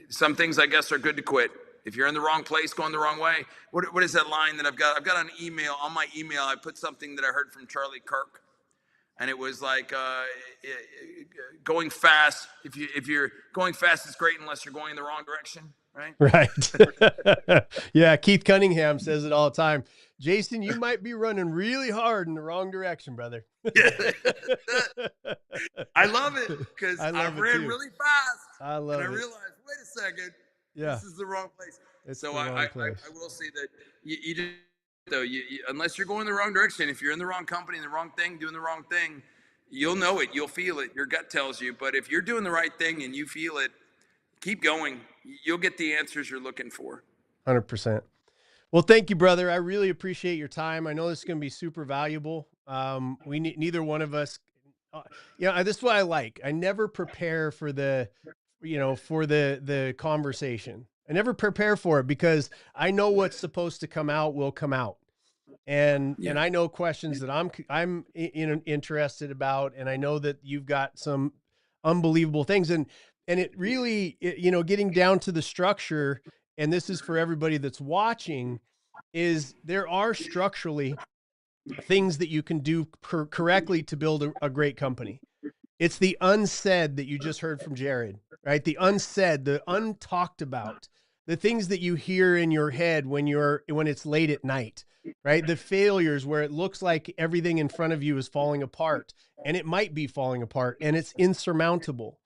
some things I guess are good to quit. If you're in the wrong place, going the wrong way. What is that line that I've got? I've got an email. On my email, I put something that I heard from Charlie Kirk. And it was like going fast. If you're going fast, it's great unless you're going in the wrong direction, right? Right. Yeah, Keith Cunningham says it all the time. Jason, you might be running really hard in the wrong direction, brother. I love it because I ran really fast. I love it. And I realized, wait a second, this is the wrong place. So I will say that you just, though, unless you're going the wrong direction, if you're in the wrong company, the wrong thing, doing the wrong thing, you'll know it. You'll feel it. Your gut tells you. But if you're doing the right thing and you feel it, keep going. You'll get the answers you're looking for. 100%. Well, thank you, brother. I really appreciate your time. I know this is going to be super valuable. Neither one of us, this is what I like. I never prepare for the conversation. I never prepare for it because I know what's supposed to come out will come out. And I know questions that I'm interested about. And I know that you've got some unbelievable things. And it really, getting down to the structure, and this is for everybody that's watching, is there are structurally things that you can do correctly to build a great company. It's the unsaid that you just heard from Jarod, right? The unsaid, the untalked about, the things that you hear in your head when it's late at night, right? The failures where it looks like everything in front of you is falling apart, and it might be falling apart, and it's insurmountable.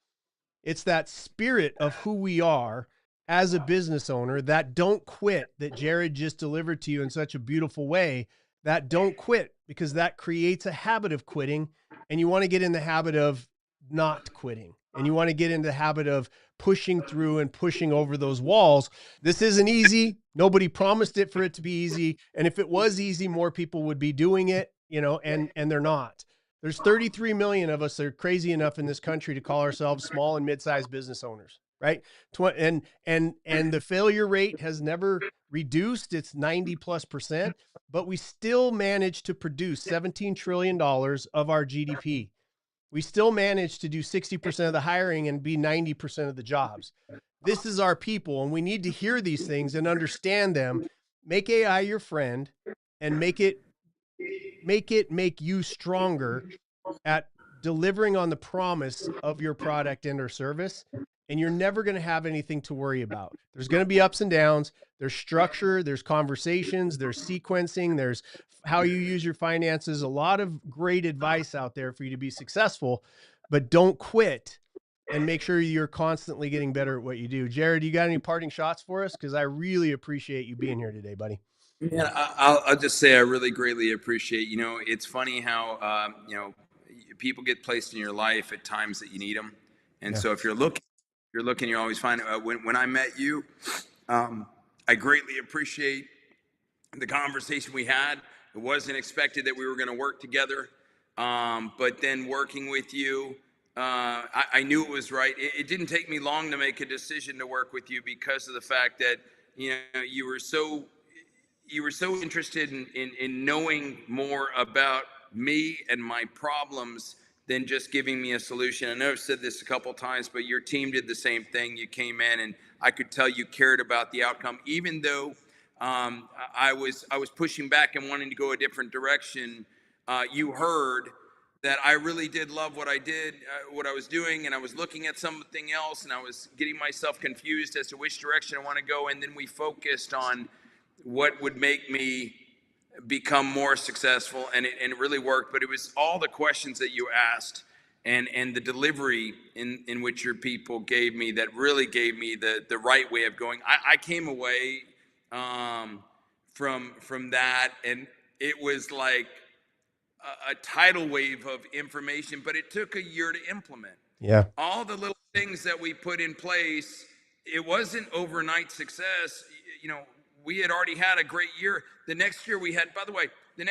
It's that spirit of who we are as a business owner, that don't quit, that Jarod just delivered to you in such a beautiful way, that don't quit, because that creates a habit of quitting. And you want to get in the habit of not quitting. And you want to get into the habit of pushing through and pushing over those walls. This isn't easy. Nobody promised it for it to be easy. And if it was easy, more people would be doing it, and they're not. There's 33 million of us that are crazy enough in this country to call ourselves small and mid-sized business owners, right? And the failure rate has never reduced. It's 90+%, but we still manage to produce $17 trillion of our GDP. We still manage to do 60% of the hiring and be 90% of the jobs. This is our people, and we need to hear these things and understand them. Make AI your friend and make you stronger at delivering on the promise of your product and or service, and you're never going to have anything to worry about. There's going to be ups and downs. There's structure, there's conversations, there's sequencing, there's how you use your finances. A lot of great advice out there for you to be successful, but don't quit, and make sure you're constantly getting better at what you do. Jarod, you got any parting shots for us? Because I really appreciate you being here today, buddy. Yeah, I'll just say I really greatly appreciate. It's funny how people get placed in your life at times that you need them, and so if you're looking, you're always fine. When I met you, I greatly appreciate the conversation we had. It wasn't expected that we were going to work together, but then working with you, I knew it was right. It didn't take me long to make a decision to work with you because of the fact that you were so interested in knowing more about me and my problems than just giving me a solution. I know I've said this a couple times, but your team did the same thing. You came in and I could tell you cared about the outcome, even though I was pushing back and wanting to go a different direction. You heard that I really did love what I did, what I was doing, and I was looking at something else, and I was getting myself confused as to which direction I want to go. And then we focused on what would make me become more successful, and it really worked. But it was all the questions that you asked and the delivery in which your people gave me that really gave me the right way of going. I came away from that, and it was like a tidal wave of information, but it took a year to implement. Yeah. All the little things that we put in place, it wasn't overnight success. We had already had a great year. The next year we had, by the way, we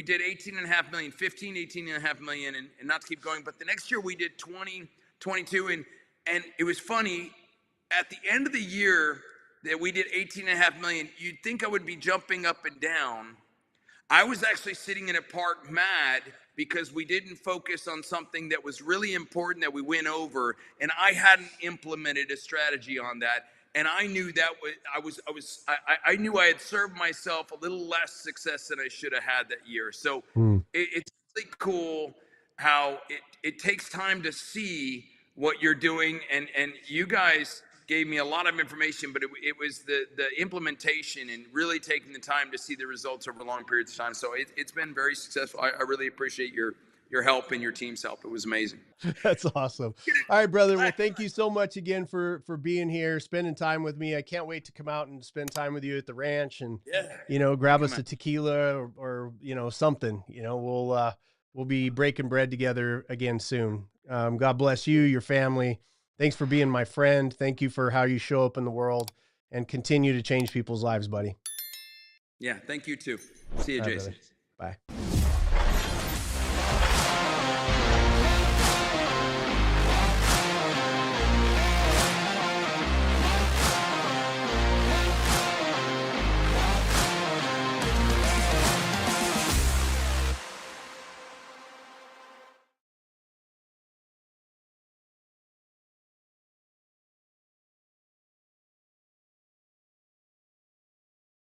did 18.5 million, 15, 18.5 million, and not to keep going, but the next year we did 20, 22, and it was funny, at the end of the year that we did 18.5 million, you'd think I would be jumping up and down. I was actually sitting in a park mad because we didn't focus on something that was really important that we went over, and I hadn't implemented a strategy on that. And I knew that I knew I had served myself a little less success than I should have had that year. So it's really cool how it takes time to see what you're doing, and you guys gave me a lot of information, but it was the implementation and really taking the time to see the results over long periods of time. So it's been very successful. I really appreciate your help and your team's help. It was amazing. That's awesome. All right, brother. Well, thank you so much again for being here, spending time with me. I can't wait to come out and spend time with you at the ranch and, grab us a tequila or something. We'll be breaking bread together again soon. God bless you, your family. Thanks for being my friend. Thank you for how you show up in the world and continue to change people's lives, buddy. Yeah. Thank you too. See you, Jason. Brother. Bye.